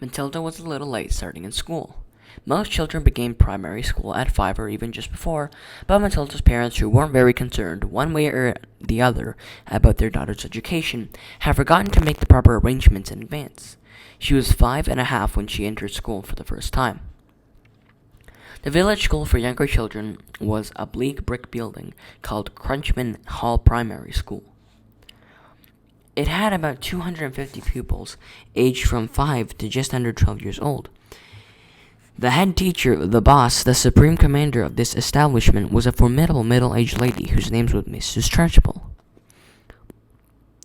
Matilda was a little late starting in school. Most children began primary school at 5 or even just before, but Matilda's parents, who weren't very concerned one way or the other about their daughter's education, had forgotten to make the proper arrangements in advance. She was 5 and a half when she entered school for the first time. The village school for younger children was a bleak brick building called Crunchman Hall Primary School. It had about 250 pupils, aged from 5 to just under 12 years old. The head teacher, the boss, the supreme commander of this establishment was a formidable middle-aged lady whose name was Mrs. Trunchbull.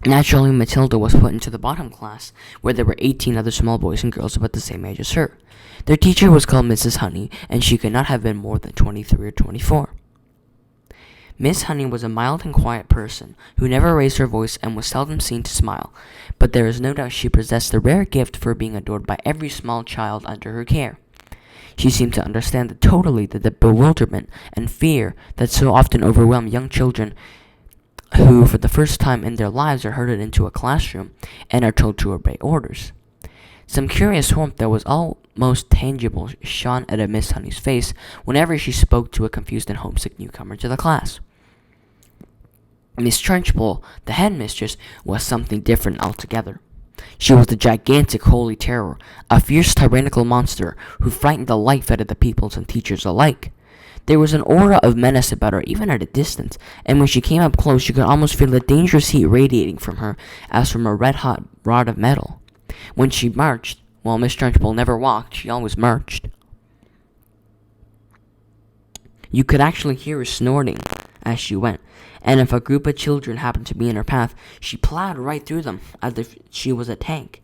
Naturally, Matilda was put into the bottom class, where there were 18 other small boys and girls about the same age as her. Their teacher was called Mrs. Honey, and she could not have been more than 23 or 24. Miss Honey was a mild and quiet person who never raised her voice and was seldom seen to smile, but there is no doubt she possessed the rare gift for being adored by every small child under her care. She seemed to understand totally the bewilderment and fear that so often overwhelm young children who, for the first time in their lives, are herded into a classroom and are told to obey orders. Some curious warmth that was almost tangible shone out of Miss Honey's face whenever she spoke to a confused and homesick newcomer to the class. Miss Trunchbull, the headmistress, was something different altogether. She was the gigantic holy terror, a fierce tyrannical monster who frightened the life out of the pupils and teachers alike. There was an aura of menace about her even at a distance, and when she came up close you could almost feel the dangerous heat radiating from her as from a red-hot rod of metal. When she marched, while Miss Trunchbull never walked, she always marched. You could actually hear her snorting as she went, and if a group of children happened to be in her path, she plowed right through them as if she was a tank.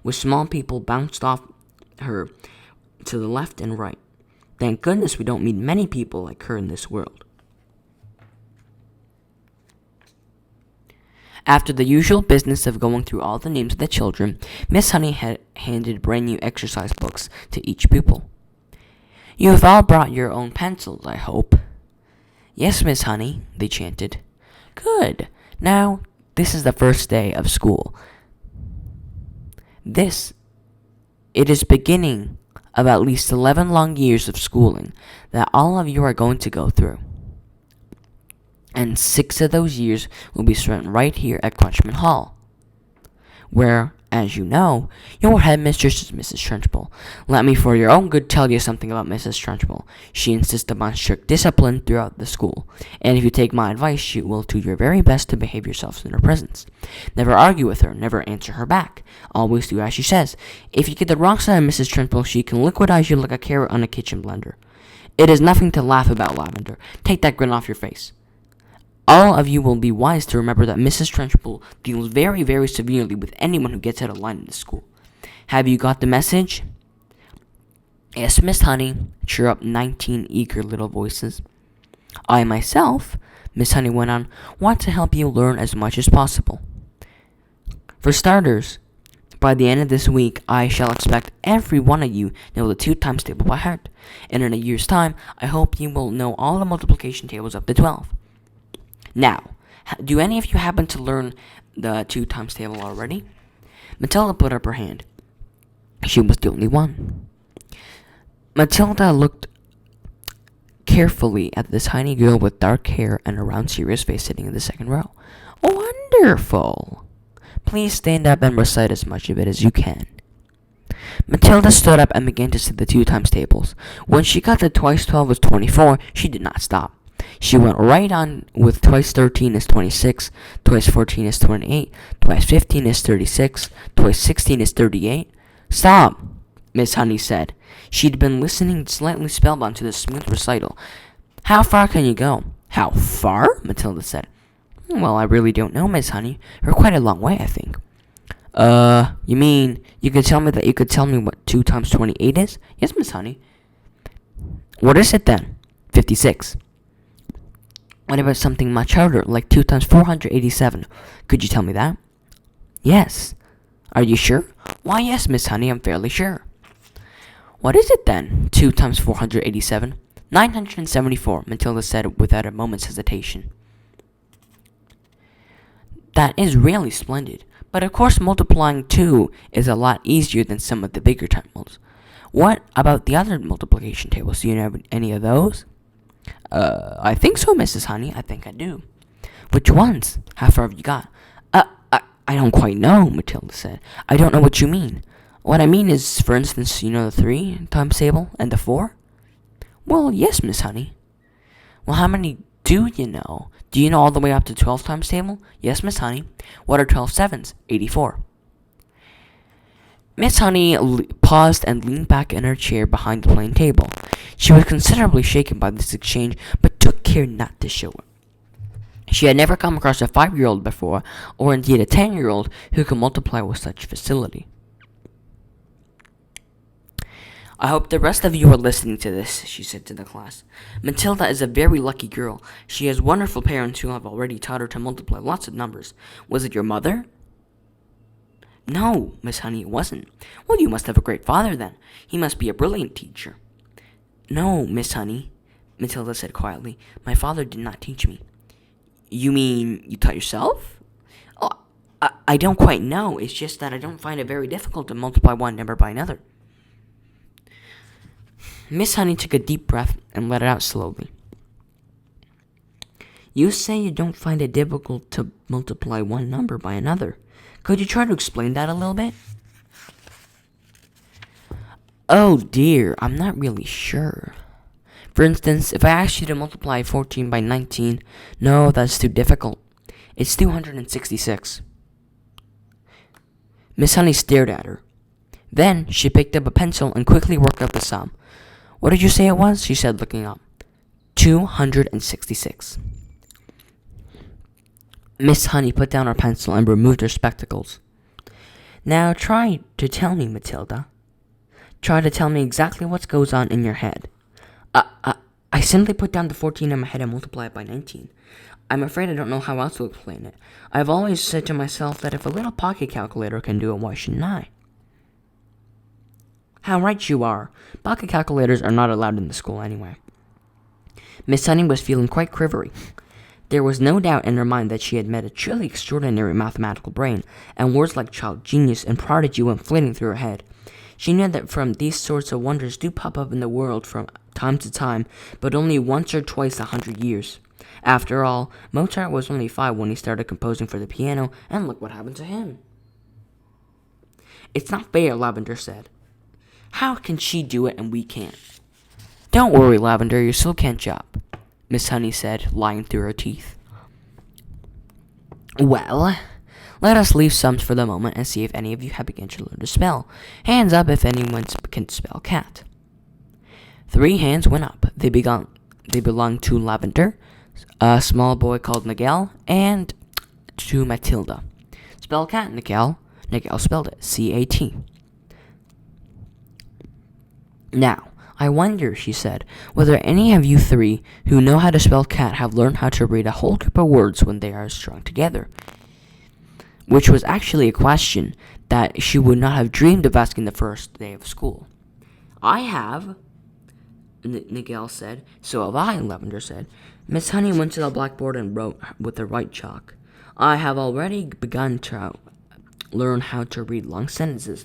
With small people bounced off her to the left and right. Thank goodness we don't meet many people like her in this world. After the usual business of going through all the names of the children, Miss Honey had handed brand new exercise books to each pupil. "You have all brought your own pencils, I hope." "Yes, Miss Honey," they chanted. "Good. Now, this is the first day of school. It is beginning of at least 11 long years of schooling that all of you are going to go through. And 6 of those years will be spent right here at Crunchman Hall, where, as you know, your headmistress is Mrs. Trunchbull. Let me for your own good tell you something about Mrs. Trunchbull. She insists upon strict discipline throughout the school, and if you take my advice, you will do your very best to behave yourselves in her presence. Never argue with her, never answer her back. Always do as she says. If you get the wrong side of Mrs. Trunchbull, she can liquidize you like a carrot on a kitchen blender. It is nothing to laugh about, Lavender. Take that grin off your face. All of you will be wise to remember that Mrs. Trunchbull deals very, very severely with anyone who gets out of line in the school. Have you got the message?" "Yes, Miss Honey," cheer up 19 eager little voices. "I myself," Miss Honey went on, "want to help you learn as much as possible. For starters, by the end of this week, I shall expect every one of you know the 2 times table by heart, and in a year's time, I hope you will know all the multiplication tables up to 12. Now, do any of you happen to learn the 2 times table already?" Matilda put up her hand. She was the only one. Matilda looked carefully at this tiny girl with dark hair and a round, serious face sitting in the second row. "Wonderful! Please stand up and recite as much of it as you can." Matilda stood up and began to say the 2 times tables. When she got to twice 12 is 24, she did not stop. She went right on with twice 13 is 26, twice 14 is 28, twice 15 is 36, twice 16 is 38. "Stop," Miss Honey said. She'd been listening slightly spellbound to the smooth recital. "How far can you go?" "How far?" Matilda said. "Well, I really don't know, Miss Honey. We're quite a long way, I think." You mean you could tell me what 2 times 28 is?" "Yes, Miss Honey." "What is it then?" 56. "What about something much harder, like 2 times 487? Could you tell me that?" "Yes." "Are you sure?" "Why, yes, Miss Honey, I'm fairly sure." "What is it then? 2 times 487? 974, Matilda said without a moment's hesitation. "That is really splendid, But of course, multiplying 2 is a lot easier than some of the bigger tables. What about the other multiplication tables? Do you know any of those? I think so, Mrs. Honey. I think I do. Which ones? How far have you got? I don't quite know, Matilda said. I don't know what you mean. What I mean is, for instance, you know the 3 times table and the 4? Well, yes, Miss Honey. Well, how many do you know? Do you know all the way up to 12 times table? Yes, Miss Honey. What are 12 sevens? 84. Miss Honey paused and leaned back in her chair behind the plain table. She was considerably shaken by this exchange, but took care not to show it. She had never come across a 5-year-old before, or indeed a 10-year-old who could multiply with such facility. I hope the rest of you are listening to this, she said to the class. Matilda is a very lucky girl. She has wonderful parents who have already taught her to multiply lots of numbers. Was it your mother? No, Miss Honey, it wasn't. Well, you must have a great father, then. He must be a brilliant teacher. No, Miss Honey, Matilda said quietly. My father did not teach me. You mean you taught yourself? Oh, I don't quite know. It's just that I don't find it very difficult to multiply one number by another. Miss Honey took a deep breath and let it out slowly. You say you don't find it difficult to multiply one number by another. Could you try to explain that a little bit? Oh dear, I'm not really sure. For instance, if I asked you to multiply 14 by 19, no, that's too difficult. It's 266. Miss Honey stared at her. Then she picked up a pencil and quickly worked out the sum. What did you say it was? She said, looking up. 266. Miss Honey put down her pencil and removed her spectacles. Now try to tell me, Matilda. Try to tell me exactly what goes on in your head. I simply put down the 14 in my head and multiply it by 19. I'm afraid I don't know how else to explain it. I've always said to myself that if a little pocket calculator can do it, why shouldn't I? How right you are. Pocket calculators are not allowed in the school anyway. Miss Honey was feeling quite quivery. There was no doubt in her mind that she had met a truly extraordinary mathematical brain, and words like child genius and prodigy went flitting through her head. She knew that from these sorts of wonders do pop up in the world from time to time, but only once or twice 100 years. After all, Mozart was only 5 when he started composing for the piano, and look what happened to him. It's not fair, Lavender said. How can she do it and we can't? Don't worry, Lavender, you still can't jump, Miss Honey said, lying through her teeth. Well, let us leave sums for the moment and see if any of you have begun to learn to spell. Hands up if anyone can spell cat. 3 hands went up. They belonged to Lavender, a small boy called Miguel, and to Matilda. Spell cat, Miguel. Miguel spelled it, C-A-T. Now, I wonder, she said, whether any of you 3 who know how to spell cat have learned how to read a whole group of words when they are strung together. Which was actually a question that she would not have dreamed of asking the first day of school. I have, Miguel said. So have I, Lavender said. Miss Honey went to the blackboard and wrote with the white chalk. I have already begun to learn how to read long sentences.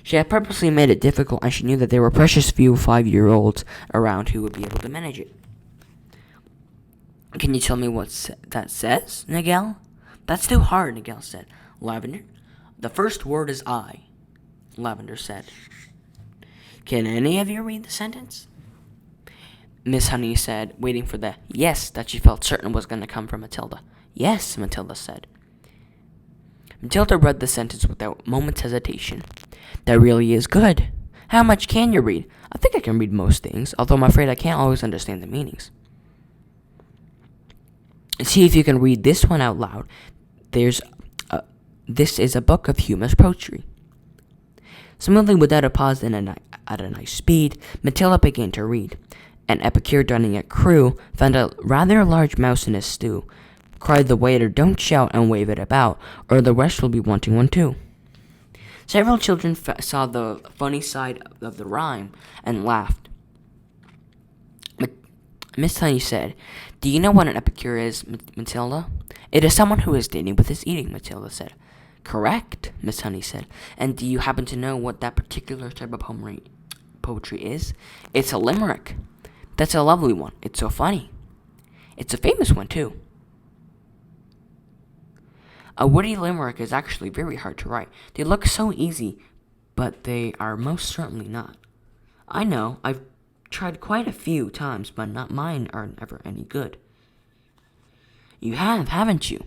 She had purposely made it difficult, and she knew that there were precious few 5-year-olds around who would be able to manage it. Can you tell me what that says, Miguel? That's too hard, Miguel said. Lavender, the first word is I, Lavender said. Can any of you read the sentence? Miss Honey said, waiting for the yes that she felt certain was going to come from Matilda. Yes, Matilda said. Matilda read the sentence without a moment's hesitation. That really is good. How much can you read? I think I can read most things, although I'm afraid I can't always understand the meanings. See if you can read this one out loud. This is a book of humorous poetry. Smoothly, without a pause and at a nice speed, Matilda began to read. An epicure dining at Crewe found a rather large mouse in his stew. Cried the waiter, don't shout and wave it about, or the rest will be wanting one too. Several children saw the funny side of the rhyme and laughed. Miss Honey said, do you know what an epicure is, Matilda? It is someone who is dating with his eating, Matilda said. Correct, Miss Honey said. And do you happen to know what that particular type of poetry is? It's a limerick. That's a lovely one. It's so funny. It's a famous one, too. A witty limerick is actually very hard to write. They look so easy, but they are most certainly not. I know, I've tried quite a few times, but not mine are never any good. You have, haven't you?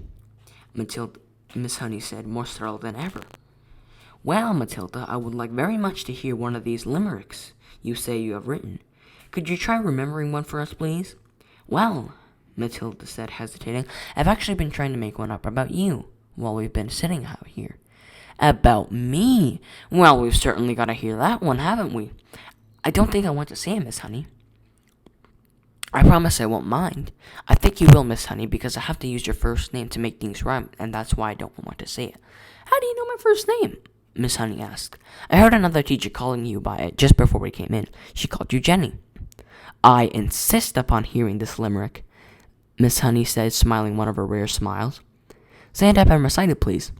Miss Honey said, more startled than ever. Well, Matilda, I would like very much to hear one of these limericks you say you have written. Could you try remembering one for us, please? Well, Matilda said, hesitating, I've actually been trying to make one up about you while we've been sitting out here. About me? Well, we've certainly got to hear that one, haven't we? I don't think I want to say it, Miss Honey. I promise I won't mind. I think you will, Miss Honey, because I have to use your first name to make things rhyme, and that's why I don't want to say it. How do you know my first name? Miss Honey asked. I heard another teacher calling you by it just before we came in. She called you Jenny. I insist upon hearing this limerick, Miss Honey said, smiling one of her rare smiles. Stand up and recite it, please.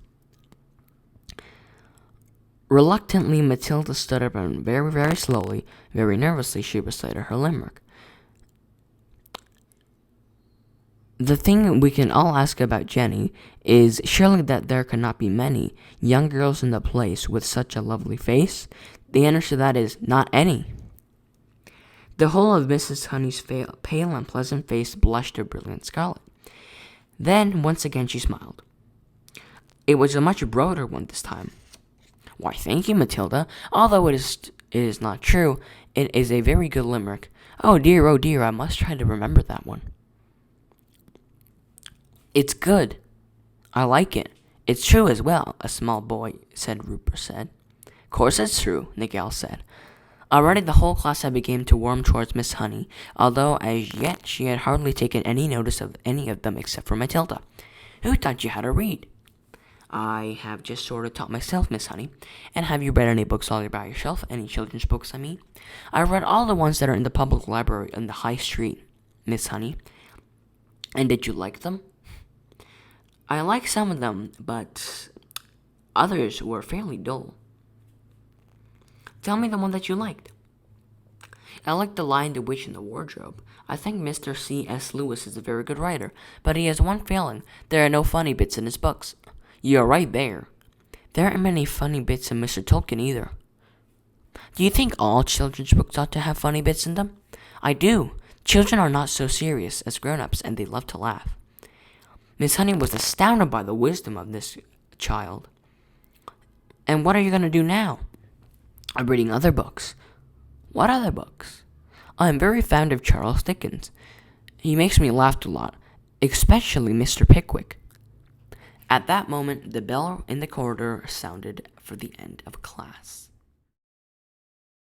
Reluctantly, Matilda stood up and very, very slowly, very nervously, she recited her limerick. The thing we can all ask about Jenny is surely that there cannot be many young girls in the place with such a lovely face. The answer to that is not any. The whole of Mrs. Honey's pale and pleasant face blushed a brilliant scarlet. Then, once again, she smiled. It was a much broader one this time. Why, thank you, Matilda. Although it is not true, it is a very good limerick. Oh dear, I must try to remember that one. It's good. I like it. It's true as well, a small boy said. Rupert said. Course it's true, Nigel said. Already the whole class had begun to warm towards Miss Honey, although as yet she had hardly taken any notice of any of them except for Matilda. Who taught you how to read? I have just sort of taught myself, Miss Honey. And have you read any books all by yourself? Any children's books, I mean? I read all the ones that are in the public library on the high street, Miss Honey. And did you like them? I liked some of them, but others were fairly dull. Tell me the one that you liked. I liked The Lion, the Witch, and the Wardrobe. I think Mr. C.S. Lewis is a very good writer, but he has one failing. There are no funny bits in his books. You're right there. There aren't many funny bits in Mr. Tolkien either. Do you think all children's books ought to have funny bits in them? I do. Children are not so serious as grown-ups, and they love to laugh. Miss Honey was astounded by the wisdom of this child. And what are you going to do now? I'm reading other books. What other books? I am very fond of Charles Dickens. He makes me laugh a lot, especially Mr. Pickwick. At that moment, the bell in the corridor sounded for the end of class.